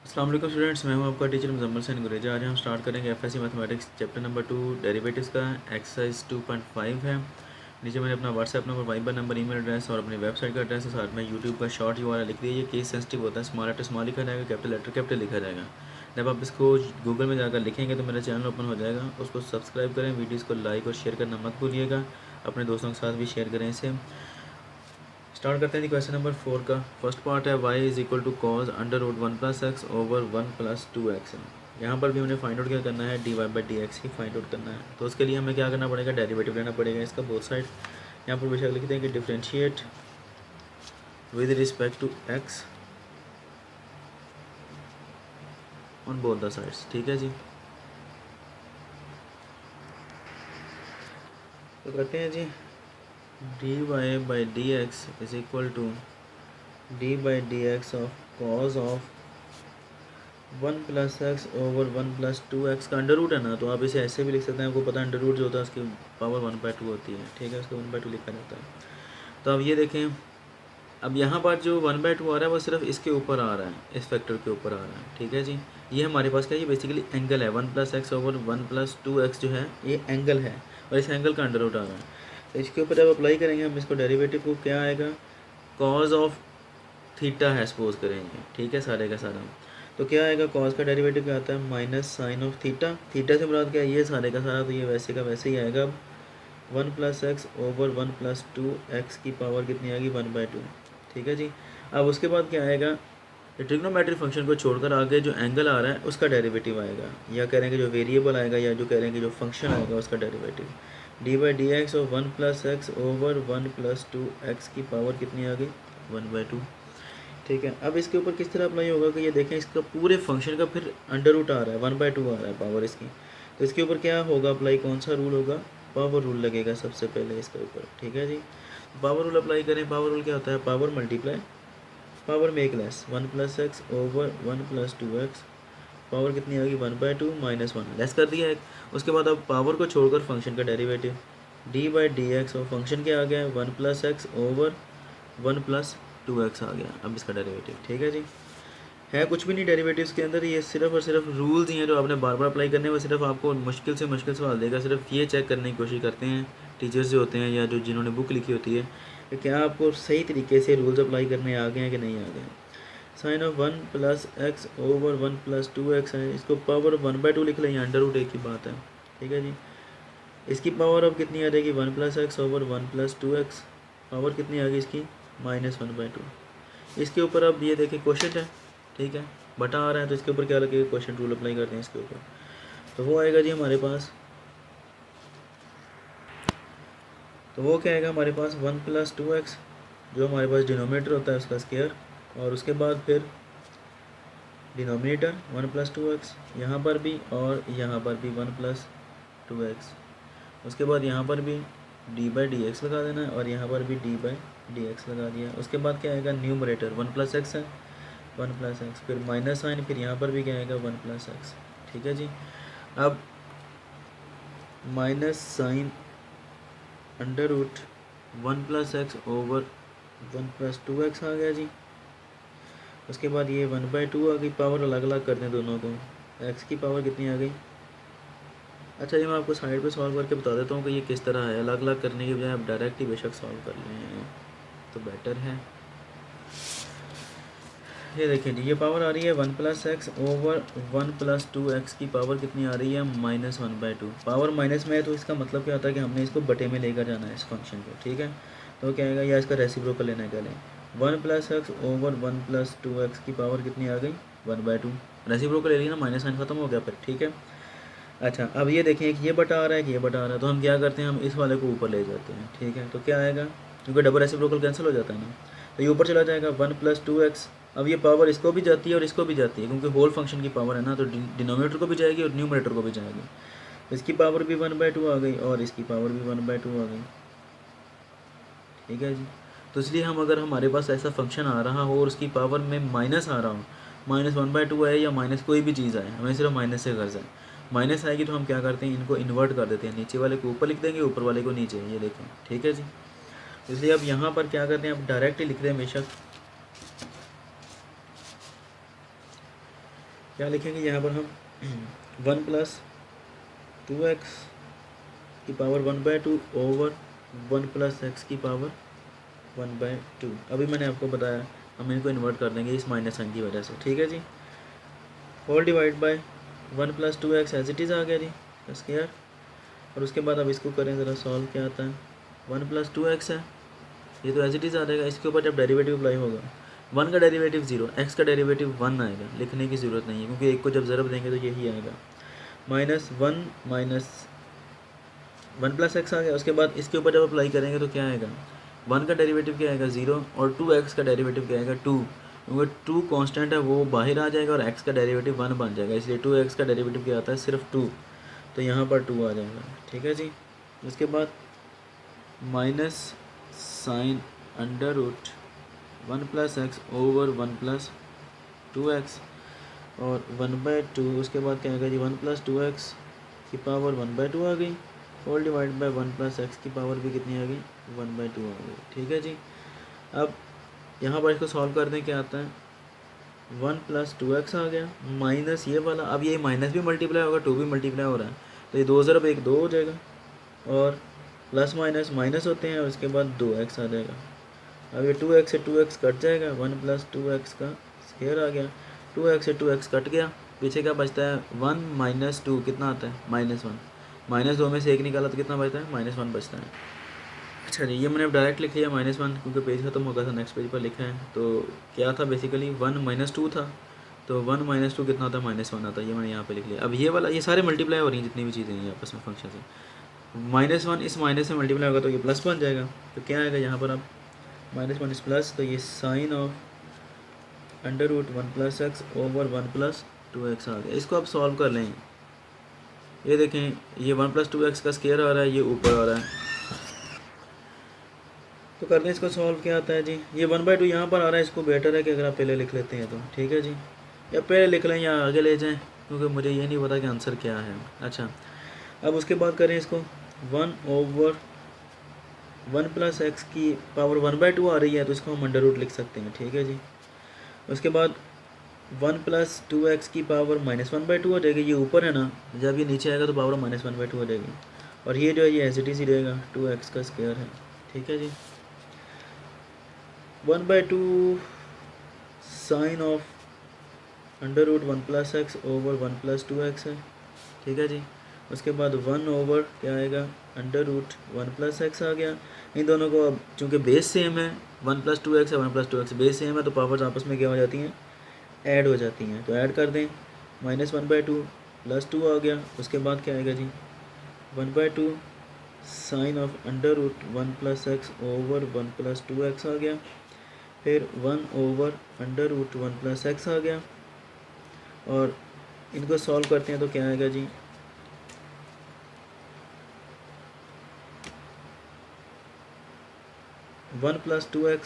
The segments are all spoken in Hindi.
अस्सलाम वालेकुम स्टूडेंट्स, मैं हूं आपका टीचर मुजम्मिल हुसैन गुरेजा। आज हम स्टार्ट करेंगे FSc mathematics chapter number 2 derivatives का एक्सरसाइज 2.5 है। नीचे मैंने अपना WhatsApp number, Viber number, email address और अपनी वेबसाइट का एड्रेस है, साथ में यूट्यूब का शॉर्ट यूआरएल लिख दीजिए। केस सेंसिटिव होता है, स्मॉल लेटर स्मॉल लिखा जाएगा, कैपिटल लेटर कैपिटल लिखा जाएगा। जब आप इसको गूगल में जाकर लिखेंगे तो मेरा चैनल ओपन हो जाएगा, उसको सब्सक्राइब करें, वीडियोज़ को लाइक और शेयर करना मत भूलिएगा, अपने दोस्तों के साथ भी शेयर करें इसे। स्टार्ट करते हैं जी क्वेश्चन नंबर 4 का। फर्स्ट पार्ट है y is equal to cos under root 1+x over 1+2x। यहाँ पर भी हमें फाइंड आउट क्या करना है, dy/dx ही फाइंड आउट करना है। तो उसके लिए हमें क्या करना पड़ेगा, डेरिवेटिव लेना पड़ेगा इसका बोथ साइड। यहाँ पर बेशक लिखते हैं कि differentiate with respect to x on both the sides. ठीक है जी, तो करते हैं जी dy/dx is equal to d/dx of cos of 1+x over 1+2x का अंडर रूट है ना, तो आप इसे ऐसे भी लिख सकते हैं। आपको पता है अंडर रूट जो होता है उसकी पावर 1/2 होती है। ठीक है, उसको 1/2 लिखा जाता है। तो अब ये देखें, अब यहाँ पर जो 1/2 आ रहा है वो सिर्फ इसके ऊपर आ रहा है, इस फैक्टर के ऊपर आ रहा है। ठीक है जी, ये हमारे पास क्या है, ये बेसिकली एंगल है। 1+x ओवर 1+2x जो है ये एंगल है, और इस एंगल का अंडर रूट आ रहा है। तो इसके ऊपर जब अप्लाई करेंगे हम इसको डेरिवेटिव को, क्या आएगा, कॉज ऑफ थीटा है सपोज करेंगे। ठीक है, सारे का सारा। तो क्या आएगा, कॉस का डेरिवेटिव क्या आता है, minus sine of theta. Theta से मुराद क्या है, ये सारे का सारा, तो ये वैसे का वैसे ही आएगा। अब 1+x ओवर 1+2x की पावर कितनी आएगी, 1/2। ठीक है जी, अब उसके बाद क्या आएगा, ट्रिग्नोमेट्रिक फंक्शन को छोड़कर आगे जो एंगल आ रहा है उसका डेरिवेटिव आएगा, या करेंगे जो वेरिएबल आएगा, या जो करेंगे जो फंक्शन आएगा उसका derivative. d/dx of 1+x over 1+2x की पावर कितनी आ गई, 1/2। ठीक है, अब इसके ऊपर किस तरह अप्लाई होगा कि ये देखें, इसका पूरे फंक्शन का फिर अंडर रूट आ रहा है, 1/2 आ रहा है पावर इसकी। तो इसके ऊपर क्या होगा अप्लाई, कौन सा रूल होगा, पावर रूल लगेगा सबसे पहले इसके ऊपर। ठीक है जी, पावर रूल अप्लाई करें। पावर रूल क्या होता है, power multiply power make less, 1+x over 1+2x power कितनी आ गई, 1/2 -1 लेस कर दिया एक। उसके बाद अब पावर को छोड़कर फंक्शन का डेरिवेटिव, d/dx और फंक्शन क्या आ गया है, 1+x ओवर 1+2x आ गया। अब इसका डेरिवेटिव, ठीक है जी, है कुछ भी नहीं डेरिवेटिव्स के अंदर, ये सिर्फ और सिर्फ रूल्स ही हैं जो आपने बार बार अप्लाई करने हैं। वो सिर्फ आपको मुश्किल से मुश्किल सवाल देगा, सिर्फ ये चेक करने की कोशिश करते हैं टीचर्स जो होते हैं या जो जिन्होंने बुक लिखी होती है कि क्या आपको सही तरीके से रूल्स अप्लाई करने आ गए हैं कि नहीं आ गए। Sign of 1+x over 1+2x है, इसको पावर 1/2 लिख लें, अंडर रूट एक ही बात है। ठीक है जी, इसकी पावर अब कितनी आ जाएगी, 1+x ओवर 1+2x पावर कितनी आ गई इसकी, -1/2। इसके ऊपर अब ये देखिए क्वेश्चन है, ठीक है, बटा आ रहा है, तो इसके ऊपर क्या लगेगा, क्वेश्चन रूल अप्लाई करते हैं इसके ऊपर। तो वो आएगा जी हमारे पास, तो वो क्या आएगा हमारे पास, 1+2x जो हमारे पास डिनोमिनेटर होता है उसका स्क्वायर, और उसके बाद फिर डिनोमिनेटर 1+2x यहाँ पर भी, और यहाँ पर भी 1+2x। उसके बाद यहाँ पर भी d/dx लगा देना है, और यहाँ पर भी d/dx लगा दिया। उसके बाद क्या आएगा, न्यूमरेटर 1+x है, 1+x, फिर माइनस साइन, फिर यहाँ पर भी क्या आएगा, 1+x। ठीक है जी, अब minus sine under root 1+x over 1+2x आ गया जी। उसके बाद ये 1/2 आ गई, पावर अलग अलग कर दें दोनों को, x की पावर कितनी आ गई। अच्छा, ये मैं आपको साइड पे सॉल्व करके बता देता हूँ कि ये किस तरह है, अलग अलग करने की बजाय आप डायरेक्ट ही बेशक सॉल्व कर लें तो बेटर है। ये देखिए जी, ये पावर आ रही है 1+x ओवर 1+2x की पावर कितनी आ रही है, -1/2। पावर माइनस में है तो इसका मतलब क्या होता है कि हमने इसको बटे में लेकर जाना है इस फंक्शन को। ठीक है, तो क्या आएगा, या इसका रेसिप्रोकल लेना है, क्या लें, 1+x ओवर 1+2x की पावर कितनी आ गई, 1/2। रेसिप्रोकल ले लिया ना, माइनस साइन खत्म हो गया फिर। ठीक है, अच्छा अब ये देखें कि ये बटा आ रहा है कि ये बटा आ रहा है, तो हम क्या करते हैं, हम इस वाले को ऊपर ले जाते हैं। ठीक है, तो क्या आएगा, क्योंकि डबल रेसिप्रोकल कैंसिल हो जाता है ना, तो ये ऊपर चला जाएगा 1+2x। अब ये पावर इसको भी जाती है और इसको भी जाती है, क्योंकि होल फंक्शन की पावर है ना, तो डिनोमिनेटर को भी जाएगी और न्यूमरेटर को भी जाएगी। इसकी पावर भी 1/2 आ गई और इसकी पावर भी 1/2 आ गई। ठीक है जी, तो इसलिए हम, अगर हमारे पास ऐसा फंक्शन आ रहा हो और उसकी पावर में माइनस आ रहा हो, -1/2 आए या माइनस कोई भी चीज़ आए, हमें सिर्फ माइनस से गर्ज है। माइनस आएगी तो हम क्या करते हैं, इनको इन्वर्ट कर देते हैं, नीचे वाले को ऊपर लिख देंगे, ऊपर वाले को नीचे, ये देखें। ठीक है जी, इसलिए अब यहाँ पर क्या करते हैं, अब डायरेक्ट ही लिख दें बेशक, क्या लिखेंगे यहाँ पर हम 1 प्लस 2x की पावर 1/2 ओवर 1 प्लस एक्स की पावर 1/2। अभी मैंने आपको बताया हम इनको इन्वर्ट कर देंगे इस माइनस साइन की वजह से, ठीक है जी। Whole divide by 1 plus 2x as it is आ गया जी स्क्वायर। और उसके बाद अब इसको करें ज़रा सॉल्व, क्या आता है 1 प्लस 2x है, ये तो एज इट इज़ आ जाएगा। इसके ऊपर जब डेरिवेटिव अप्लाई होगा 1 का डेरिवेटिव 0, x का डेरिवेटिव 1 आएगा, लिखने की ज़रूरत नहीं है क्योंकि एक को जब ज़रब देंगे तो यही आएगा। -1 प्लस एक्स आ गया। उसके बाद इसके ऊपर जब अप्लाई करेंगे तो क्या आएगा 1 का डेरिवेटिव क्या आएगा 0 और 2x का डेरिवेटिव क्या आएगा 2, क्योंकि 2 कांस्टेंट है वो बाहर आ जाएगा और x का डेरिवेटिव 1 बन जाएगा, इसलिए 2x का डेरिवेटिव क्या आता है सिर्फ 2, तो यहाँ पर 2 आ जाएगा, ठीक है जी। उसके बाद minus sine under root 1 plus x over 1 plus 2x और 1/2। उसके बाद क्या आएगा जी 1 प्लस 2x की पावर 1/2 आ गई, whole divide by 1 plus x की पावर भी कितनी आ गई 1/2 आ गई, ठीक है जी। अब यहाँ पर इसको सॉल्व कर दें, क्या आता है 1 प्लस 2x आ गया माइनस ये वाला, अब ये माइनस भी मल्टीप्लाई होगा 2 भी मल्टीप्लाई हो रहा है, तो ये 2 ज़रब 1 2 हो जाएगा और प्लस माइनस माइनस होते हैं और उसके बाद 2x आ जाएगा। अब ये 2x से 2x कट जाएगा, 1 प्लस 2x का स्क्वायर आ गया, 2x से 2x कट गया, पीछे क्या बचता है 1 माइनस 2 कितना आता है -1, -2 में से 1 निकाला तो कितना बचता है -1 बचता है। अच्छा जी, ये मैंने डायरेक्ट लिख लिया -1 क्योंकि पेज खत्म हो गया था, नेक्स्ट पेज पर लिखा है। तो क्या था बेसिकली 1 माइनस 2 था, तो 1 माइनस 2 कितना आता है -1 आता है, ये मैंने यहाँ पे लिख लिया। अब ये वाला ये सारे मल्टीप्लाई हो रही हैं जितनी भी चीज़ें हैं आपस में फंक्शन से, -1 इस माइनस से मल्टीप्लाई होगा तो ये प्लस बन जाएगा, तो क्या आएगा यहाँ पर अब -1 इस प्लस, तो ये sine of under root 1 plus x over 1 plus 2x आ गया। इसको आप सॉल्व कर लें, ये देखें ये 1 प्लस 2x का स्क्वायर आ रहा है, ये ऊपर आ रहा है, तो कर दें इसको सॉल्व, क्या आता है जी ये 1/2 यहाँ पर आ रहा है, इसको बेटर है कि अगर आप पहले लिख लेते हैं तो ठीक है जी, या पहले लिख लें या आगे ले जाएं क्योंकि मुझे ये नहीं पता कि आंसर क्या है। अच्छा, अब उसके बाद करें इसको 1 ओवर 1 प्लस एक्स की पावर 1/2 आ रही है तो इसको हम अंडर रूट लिख सकते हैं, ठीक है जी। उसके बाद 1 प्लस 2x की पावर -1/2 हो जाएगी, ये ऊपर है ना, जब ये नीचे आएगा तो पावर -1/2 हो जाएगी, और ये जो है ये एज इट इज़ ही रहेगा 2x का स्क्वायर है, ठीक है जी। 1/2 sine of under root 1 plus x over 1 plus 2x है, ठीक है जी। उसके बाद 1 ओवर क्या आएगा अंडर रूट 1 प्लस एक्स आ गया। इन दोनों को अब चूँकि बेस सेम है 1 प्लस 2x है 1 प्लस 2x बेस सेम है तो पावर्स आपस में क्या हो जाती हैं ऐड हो जाती हैं, तो ऐड कर दें -1/2 प्लस 2 आ गया। उसके बाद क्या आएगा जी 1/2 sine of under root 1 plus x over 1 plus 2x आ गया, फिर 1 over under root 1 plus x आ गया, और इनको सॉल्व करते हैं तो क्या आएगा जी 1 प्लस 2x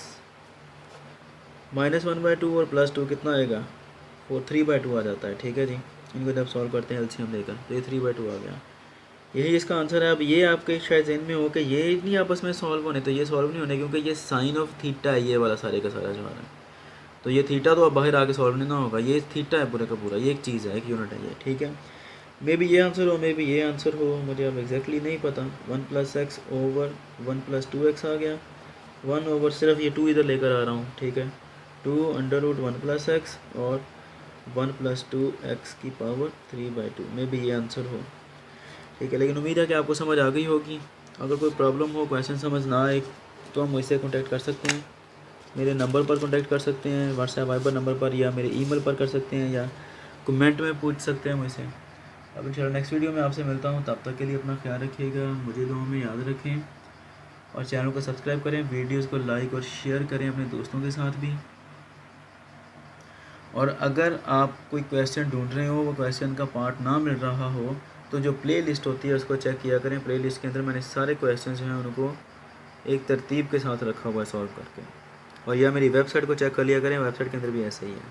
-1/2 और प्लस 2 कितना आएगा 3/2 आ जाता है, ठीक है जी। इनको जब सॉल्व करते हैं एलसीएम लेकर तो ये 3/2 आ गया, यही इसका आंसर है। अब ये आपके शायद ज़हन में हो कि ये नहीं आपस में सॉल्व होने, तो ये सॉल्व नहीं होने क्योंकि ये साइन ऑफ थीटा है, ये वाला सारे का सारा जो आ रहा है, तो ये थीटा तो अब बाहर आके सॉल्व नहीं ना होगा, ये थीटा है पूरे का पूरा, ये एक चीज़ है एक यूनिट है ये, ठीक है। मे बी ये आंसर हो मे बी ये आंसर हो, मुझे अब एग्जैक्टली नहीं पता। 1 plus x over 1 plus 2x आ गया, 1 ओवर सिर्फ ये 2 इधर लेकर आ रहा हूँ, ठीक है, 2 अंडर रूट 1 प्लस एक्स और 1 प्लस 2x की पावर 3/2, मे बी ये आंसर हो, ठीक है। लेकिन उम्मीद है कि आपको समझ आ गई होगी। अगर कोई प्रॉब्लम हो, क्वेश्चन समझ ना आए तो हम मुझसे कांटेक्ट कर सकते हैं, मेरे नंबर पर कांटेक्ट कर सकते हैं, व्हाट्सएप वाइबर नंबर पर, या मेरे ईमेल पर कर सकते हैं, या कमेंट में पूछ सकते हैं मुझसे। अब इंशाल्लाह नेक्स्ट वीडियो में आपसे मिलता हूँ, तब तक के लिए अपना ख्याल रखिएगा, मुझे दुआ में याद रखें और चैनल को सब्सक्राइब करें, वीडियोज़ को लाइक और शेयर करें अपने दोस्तों के साथ भी। और अगर आप कोई क्वेश्चन ढूंढ रहे हो, वो क्वेश्चन का पार्ट ना मिल रहा हो, तो जो प्ले लिस्ट होती है उसको चेक किया करें। प्ले लिस्ट के अंदर मैंने सारे क्वेश्चन जो हैं उनको एक तरतीब के साथ रखा हुआ है सॉल्व करके, और या मेरी वेबसाइट को चेक कर लिया करें, वेबसाइट के अंदर भी ऐसा ही है।